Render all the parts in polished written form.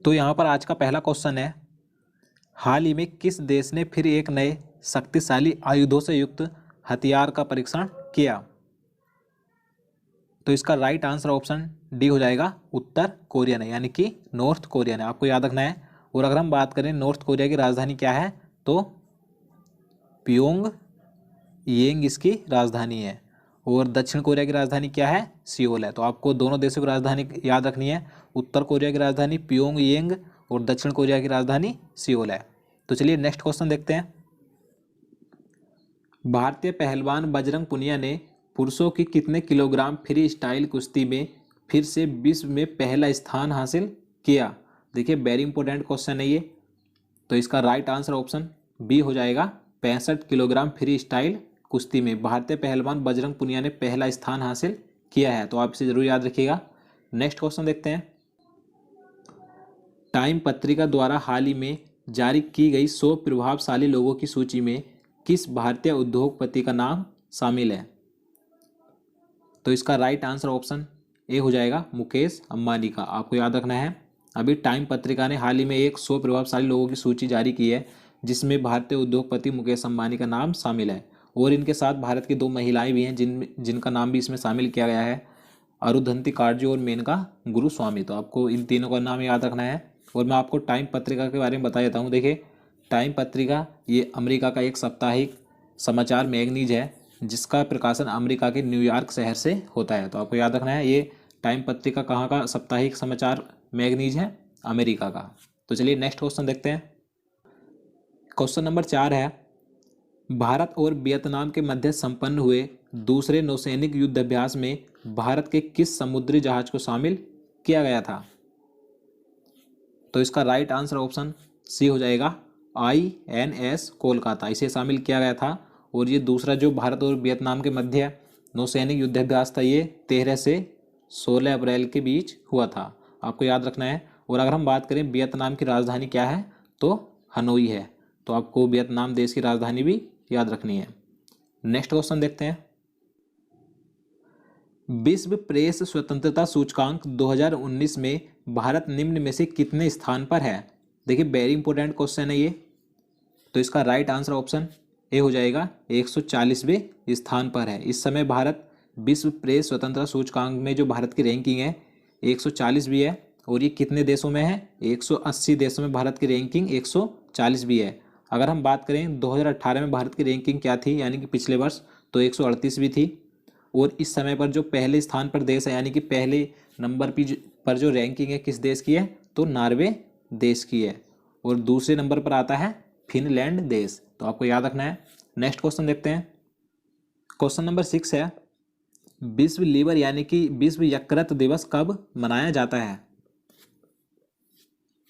तो यहाँ पर आज का पहला क्वेश्चन है, हाल ही में किस देश ने फिर एक नए शक्तिशाली आयुधों से युक्त हथियार का परीक्षण किया? तो इसका राइट आंसर ऑप्शन डी हो जाएगा, उत्तर कोरिया ने, यानी कि नॉर्थ कोरिया ने। आपको याद रखना है। और अगर हम बात करें नॉर्थ कोरिया की राजधानी क्या है, तो प्योंग येंग इसकी राजधानी है। और दक्षिण कोरिया की राजधानी क्या है, सियोल है। तो आपको दोनों देशों की राजधानी याद रखनी है, उत्तर कोरिया की राजधानी प्योंग येंग और दक्षिण कोरिया की राजधानी सियोल है। तो चलिए नेक्स्ट क्वेश्चन देखते हैं। भारतीय पहलवान बजरंग पुनिया ने पुरुषों की कितने किलोग्राम फ्री स्टाइल कुश्ती में फिर से विश्व में पहला स्थान हासिल किया? देखिए वेरी इंपॉर्टेंट क्वेश्चन है ये। तो इसका राइट आंसर ऑप्शन बी हो जाएगा, 65 किलोग्राम फ्री स्टाइल कुश्ती में भारतीय पहलवान बजरंग पुनिया ने पहला स्थान हासिल किया है। तो आप इसे जरूर याद रखिएगा। नेक्स्ट क्वेश्चन देखते हैं। टाइम पत्रिका द्वारा हाल ही में जारी की गई 100 प्रभावशाली लोगों की सूची में किस भारतीय उद्योगपति का नाम शामिल है? तो इसका राइट आंसर ऑप्शन ए हो जाएगा, मुकेश अंबानी का। आपको याद रखना है, अभी टाइम पत्रिका ने हाल ही में एक 100 प्रभावशाली लोगों की सूची जारी की है जिसमें भारतीय उद्योगपति मुकेश अंबानी का नाम शामिल है। और इनके साथ भारत की 2 महिलाएं भी हैं जिनका नाम भी इसमें शामिल किया गया है, अरुंधति कार्जी और मेनका गुरुस्वामी। तो आपको इन तीनों का नाम याद रखना है। और मैं आपको टाइम पत्रिका के बारे में बता देता हूँ। देखिए टाइम पत्रिका ये अमेरिका का एक साप्ताहिक समाचार मैगजीन है जिसका प्रकाशन अमेरिका के न्यूयॉर्क शहर से होता है। तो आपको याद रखना है, ये टाइम पत्रिका कहाँ का साप्ताहिक समाचार मैगजीन है, अमेरिका का। तो चलिए नेक्स्ट क्वेश्चन देखते हैं। क्वेश्चन नंबर 4 है, भारत और वियतनाम के मध्य संपन्न हुए दूसरे नौसैनिक युद्ध अभ्यास में भारत के किस समुद्री जहाज को शामिल किया गया था? तो इसका राइट आंसर ऑप्शन सी हो जाएगा, INS कोलकाता, इसे शामिल किया गया था। और ये दूसरा जो भारत और वियतनाम के मध्य नौसैनिक युद्धाभ्यास था ये 13 से 16 अप्रैल के बीच हुआ था। आपको याद रखना है। और अगर हम बात करें वियतनाम की राजधानी क्या है, तो हनोई है। तो आपको वियतनाम देश की राजधानी भी याद रखनी है। नेक्स्ट क्वेश्चन देखते हैं। विश्व प्रेस स्वतंत्रता सूचकांक 2019 में भारत निम्न में से कितने स्थान पर है? देखिए वेरी इंपॉर्टेंट क्वेश्चन है ये। तो इसका राइट आंसर ऑप्शन ए हो जाएगा, 140वें स्थान पर है। इस समय भारत विश्व प्रेस स्वतंत्रता सूचकांक में जो भारत की रैंकिंग है 140वीं है। और ये कितने देशों में है? 180 देशों में भारत की रैंकिंग 140वीं है। अगर हम बात करें 2018 में भारत की रैंकिंग क्या थी, यानी कि पिछले वर्ष, तो 138वीं थी। और इस समय पर जो पहले स्थान पर देश है, यानी कि पहले नंबर पर जो रैंकिंग है किस देश की है, तो नॉर्वे देश की है। और दूसरे नंबर पर आता है फिनलैंड देश। तो आपको याद रखना है। नेक्स्ट क्वेश्चन देखते हैं। क्वेश्चन नंबर 6 है, विश्व लीवर यानी कि विश्व यकृत दिवस कब मनाया जाता है?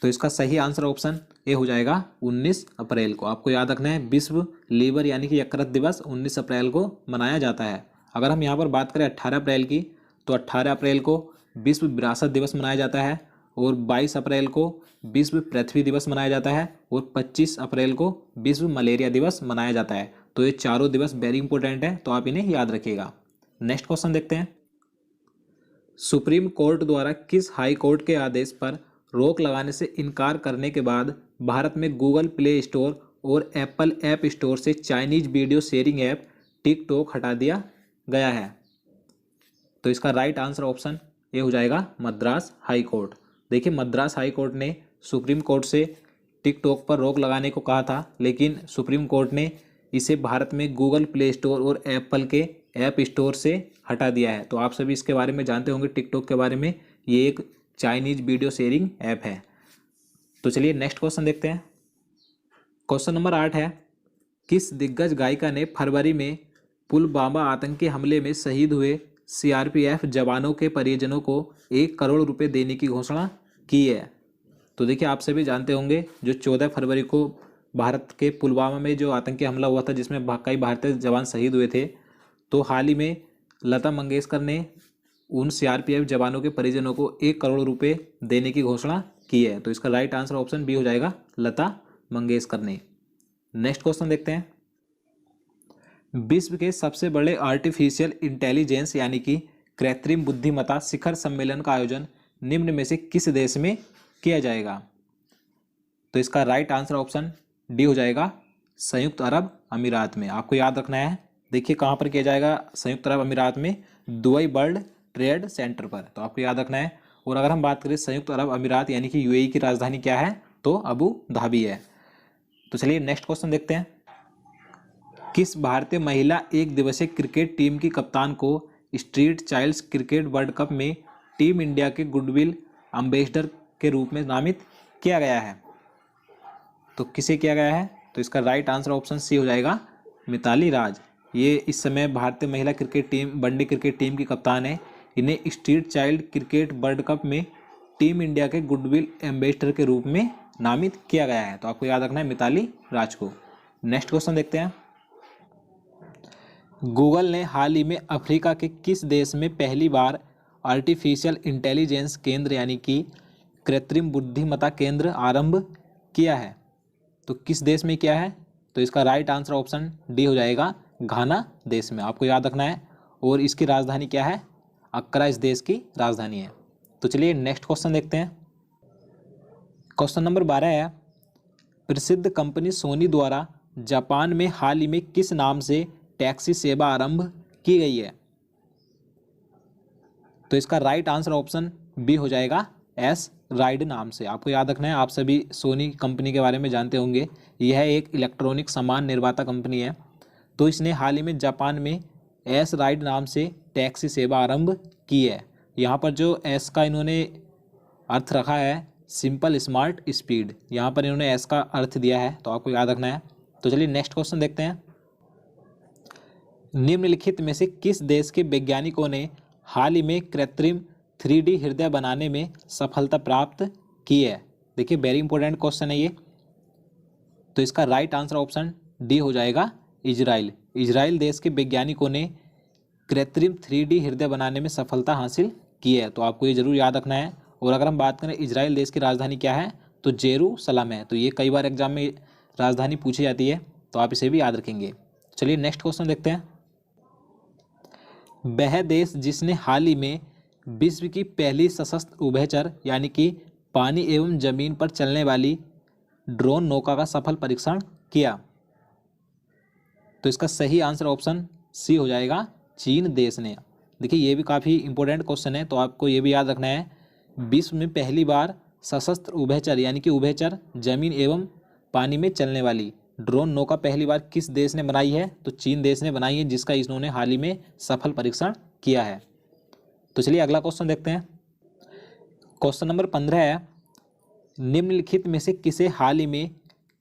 तो इसका सही आंसर ऑप्शन ए हो जाएगा, 19 अप्रैल को। आपको याद रखना है, विश्व लीवर यानी कि यकृत दिवस 19 अप्रैल को मनाया जाता है। अगर हम यहाँ पर बात करें 18 अप्रैल की, तो 18 अप्रैल को विश्व विरासत दिवस मनाया जाता है। और 22 अप्रैल को विश्व पृथ्वी दिवस मनाया जाता है। और 25 अप्रैल को विश्व मलेरिया दिवस मनाया जाता है। तो ये चारों दिवस वेरी इंपॉर्टेंट है, तो आप इन्हें याद रखिएगा। नेक्स्ट क्वेश्चन देखते हैं। सुप्रीम कोर्ट द्वारा किस हाई कोर्ट के आदेश पर रोक लगाने से इनकार करने के बाद भारत में गूगल प्ले स्टोर और एप्पल ऐप स्टोर से Chinese video sharing app TikTok हटा दिया गया है? तो इसका राइट आंसर ऑप्शन ए हो जाएगा, मद्रास हाई कोर्ट। देखिए मद्रास हाई कोर्ट ने सुप्रीम कोर्ट से टिकटॉक पर रोक लगाने को कहा था, लेकिन सुप्रीम कोर्ट ने इसे भारत में गूगल प्ले स्टोर और एप्पल के ऐप स्टोर से हटा दिया है। तो आप सभी इसके बारे में जानते होंगे, टिकटॉक के बारे में। ये एक चाइनीज वीडियो शेयरिंग ऐप है। तो चलिए नेक्स्ट क्वेश्चन देखते हैं। क्वेश्चन नंबर 8 है, किस दिग्गज गायिका ने फरवरी में पुलवामा आतंकी हमले में शहीद हुए CRPF जवानों के परिजनों को 1 करोड़ रुपए देने की घोषणा की है? तो देखिए आप सभी जानते होंगे, जो 14 फरवरी को भारत के पुलवामा में जो आतंकी हमला हुआ था जिसमें कई भारतीय जवान शहीद हुए थे, तो हाल ही में लता मंगेशकर ने उन CRPF जवानों के परिजनों को 1 करोड़ रुपए देने की घोषणा की है। तो इसका राइट आंसर ऑप्शन बी हो जाएगा, लता मंगेशकर ने। नेक्स्ट क्वेश्चन देखते हैं। विश्व के सबसे बड़े आर्टिफिशियल इंटेलिजेंस यानी कि कृत्रिम बुद्धिमत्ता शिखर सम्मेलन का आयोजन निम्न में से किस देश में किया जाएगा? तो इसका राइट आंसर ऑप्शन डी हो जाएगा, संयुक्त अरब अमीरात में। आपको याद रखना है, देखिए कहाँ पर किया जाएगा, संयुक्त अरब अमीरात में, दुबई वर्ल्ड ट्रेड सेंटर पर। तो आपको याद रखना है। और अगर हम बात करें संयुक्त अरब अमीरात यानी कि यूएई की राजधानी क्या है, तो अबू धाबी है। तो चलिए नेक्स्ट क्वेश्चन देखते हैं। किस भारतीय महिला एक दिवसीय क्रिकेट टीम की कप्तान को street childs cricket world cup में टीम इंडिया के गुडविल एम्बेसडर के रूप में नामित किया गया है? तो किसे किया गया है? तो इसका राइट आंसर ऑप्शन सी हो जाएगा, मिताली राज। ये इस समय भारतीय महिला cricket team, one day cricket team की कप्तान है। इन्हें street child cricket world cup में टीम इंडिया के गुडविल एम्बेसडर के रूप में नामित किया गया है। तो आपको याद रखना है मिताली राज को। नेक्स्ट क्वेश्चन देखते हैं। गूगल ने हाल ही में अफ्रीका के किस देश में पहली बार आर्टिफिशियल इंटेलिजेंस केंद्र यानी कि कृत्रिम बुद्धिमत्ता केंद्र आरंभ किया है? तो किस देश में किया है? तो इसका राइट आंसर ऑप्शन डी हो जाएगा, घाना देश में। आपको याद रखना है। और इसकी राजधानी क्या है? अक्रा इस देश की राजधानी है। तो चलिए नेक्स्ट क्वेश्चन देखते हैं। क्वेश्चन नंबर 12 है, प्रसिद्ध कंपनी सोनी द्वारा जापान में हाल ही में किस नाम से टैक्सी सेवा आरंभ की गई है? तो इसका राइट आंसर ऑप्शन बी हो जाएगा, एस राइड नाम से। आपको याद रखना है, आप सभी सोनी कंपनी के बारे में जानते होंगे। यह एक इलेक्ट्रॉनिक सामान निर्माता कंपनी है। तो इसने हाल ही में जापान में एस राइड नाम से टैक्सी सेवा आरंभ की है। यहाँ पर जो एस का इन्होंने अर्थ रखा है, सिंपल स्मार्ट स्पीड, यहाँ पर इन्होंने एस का अर्थ दिया है। तो आपको याद रखना है। तो चलिए नेक्स्ट क्वेश्चन देखते हैं। निम्नलिखित में से किस देश के वैज्ञानिकों ने हाल ही में कृत्रिम 3D हृदय बनाने में सफलता प्राप्त की है? देखिए वेरी इंपॉर्टेंट क्वेश्चन है ये। तो इसका राइट आंसर ऑप्शन डी हो जाएगा, इजराइल। इजराइल देश के वैज्ञानिकों ने कृत्रिम 3D हृदय बनाने में सफलता हासिल की है। तो आपको ये जरूर याद रखना है। और अगर हम बात करें इजराइल देश की राजधानी क्या है, तो जेरूसलम है। तो ये कई बार एग्जाम में राजधानी पूछी जाती है, तो आप इसे भी याद रखेंगे। चलिए नेक्स्ट क्वेश्चन देखते हैं। वह देश जिसने हाल ही में विश्व की पहली सशस्त्र उभयचर यानी कि पानी एवं जमीन पर चलने वाली ड्रोन नौका का सफल परीक्षण किया? तो इसका सही आंसर ऑप्शन सी हो जाएगा, चीन देश ने। देखिए ये भी काफ़ी इंपॉर्टेंट क्वेश्चन है, तो आपको ये भी याद रखना है। विश्व में पहली बार सशस्त्र उभयचर यानी कि उभयचर जमीन एवं पानी में चलने वाली ड्रोन नौका पहली बार किस देश ने बनाई है? तो चीन देश ने बनाई है, जिसका इन्होंने हाल ही में सफल परीक्षण किया है। तो चलिए अगला क्वेश्चन देखते हैं। क्वेश्चन नंबर 15 है, निम्नलिखित में से किसे हाल ही में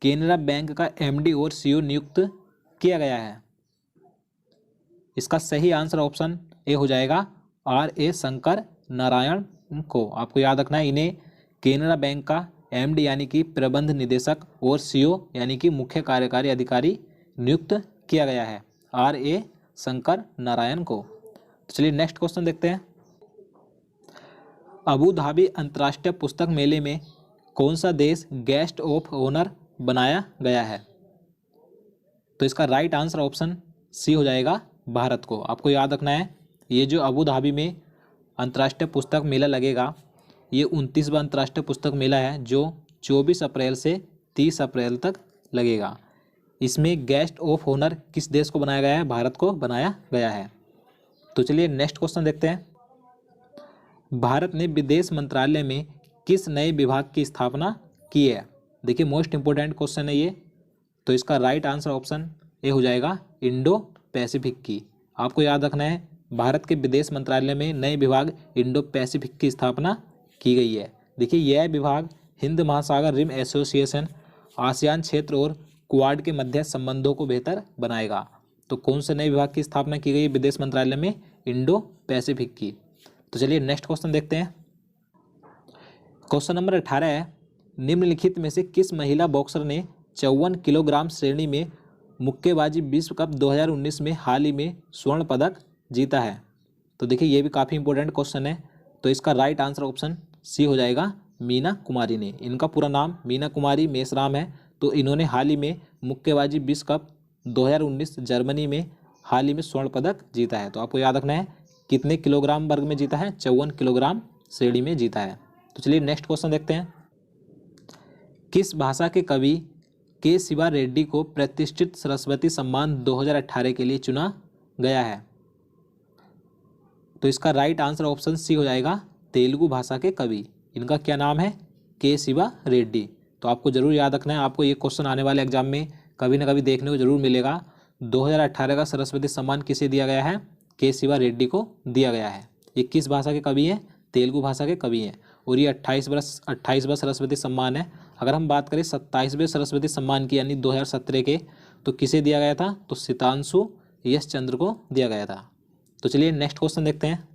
केनरा बैंक का एमडी और सीईओ नियुक्त किया गया है? इसका सही आंसर ऑप्शन ए हो जाएगा, RA शंकर नारायण को। आपको याद रखना है, इन्हें केनरा बैंक का एमडी यानी कि प्रबंध निदेशक और सीईओ यानी कि मुख्य कार्यकारी अधिकारी नियुक्त किया गया है, RA शंकर नारायण को। तो चलिए नेक्स्ट क्वेश्चन देखते हैं। अबू धाबी अंतर्राष्ट्रीय पुस्तक मेले में कौन सा देश गेस्ट ऑफ ऑनर बनाया गया है? तो इसका राइट आंसर ऑप्शन सी हो जाएगा, भारत को। आपको याद रखना है, ये जो अबू धाबी में अंतर्राष्ट्रीय पुस्तक मेला लगेगा, ये 29वां अंतर्राष्ट्रीय पुस्तक मेला है जो 24 अप्रैल से 30 अप्रैल तक लगेगा। इसमें गेस्ट ऑफ ऑनर किस देश को बनाया गया है? भारत को बनाया गया है। तो चलिए नेक्स्ट क्वेश्चन देखते हैं। भारत ने विदेश मंत्रालय में किस नए विभाग की स्थापना की है? देखिए मोस्ट इंपोर्टेंट क्वेश्चन है ये। तो इसका राइट आंसर ऑप्शन ए हो जाएगा, इंडो पैसिफिक की। आपको याद रखना है, भारत के विदेश मंत्रालय में नए विभाग इंडो पैसिफिक की स्थापना की गई है। देखिए यह विभाग हिंद महासागर रिम एसोसिएशन, आसियान क्षेत्र और क्वाड के मध्य संबंधों को बेहतर बनाएगा। तो कौन से नए विभाग की स्थापना की गई विदेश मंत्रालय में? इंडो पैसिफिक की। तो चलिए नेक्स्ट क्वेश्चन देखते हैं। क्वेश्चन नंबर 18 है, निम्नलिखित में से किस महिला बॉक्सर ने 54 किलोग्राम श्रेणी में मुक्केबाजी विश्व कप 2019 में हाल ही में स्वर्ण पदक जीता है? तो देखिए ये भी काफ़ी इंपॉर्टेंट क्वेश्चन है। तो इसका राइट आंसर ऑप्शन सी हो जाएगा, मीना कुमारी ने। इनका पूरा नाम मीना कुमारी मेसराम है। तो इन्होंने हाल ही में मुक्केबाजी विश्व कप 2019 जर्मनी में हाल ही में स्वर्ण पदक जीता है। तो आपको याद रखना है कितने किलोग्राम वर्ग में जीता है? 54 किलोग्राम श्रेणी में जीता है। तो चलिए नेक्स्ट क्वेश्चन देखते हैं। किस भाषा के कवि के शिवा रेड्डी को प्रतिष्ठित सरस्वती सम्मान 2018 के लिए चुना गया है? तो इसका राइट आंसर ऑप्शन सी हो जाएगा, तेलुगु भाषा के कवि। इनका क्या नाम है? के शिवा रेड्डी। तो आपको जरूर याद रखना है, आपको ये क्वेश्चन आने वाले एग्जाम में कभी ना कभी देखने को जरूर मिलेगा। 2018 का सरस्वती सम्मान किसे दिया गया है? के शिवा रेड्डी को दिया गया है। ये किस भाषा के कवि हैं? तेलुगु भाषा के कवि हैं। और ये 28वां सरस्वती सम्मान है। अगर हम बात करें 27वें सरस्वती सम्मान की यानी 2017 के, तो किसे दिया गया था? तो सितांशु यश चंद्र को दिया गया था। तो चलिए नेक्स्ट क्वेश्चन देखते हैं।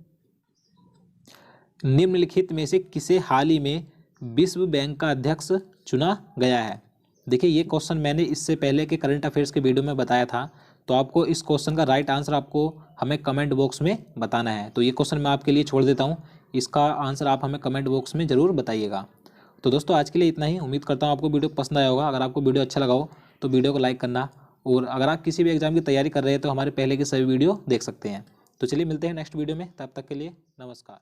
निम्नलिखित में से किसे हाल ही में विश्व बैंक का अध्यक्ष चुना गया है? देखिए ये क्वेश्चन मैंने इससे पहले के करंट अफेयर्स के वीडियो में बताया था। तो आपको इस क्वेश्चन का राइट आंसर आपको हमें कमेंट बॉक्स में बताना है। तो ये क्वेश्चन मैं आपके लिए छोड़ देता हूँ, इसका आंसर आप हमें कमेंट बॉक्स में ज़रूर बताइएगा। तो दोस्तों आज के लिए इतना ही। उम्मीद करता हूँ आपको वीडियो पसंद आया होगा। अगर आपको वीडियो अच्छा लगा हो तो वीडियो को लाइक करना, और अगर आप किसी भी एग्जाम की तैयारी कर रहे हैं तो हमारे पहले के सभी वीडियो देख सकते हैं। तो चलिए मिलते हैं नेक्स्ट वीडियो में, तब तक के लिए नमस्कार।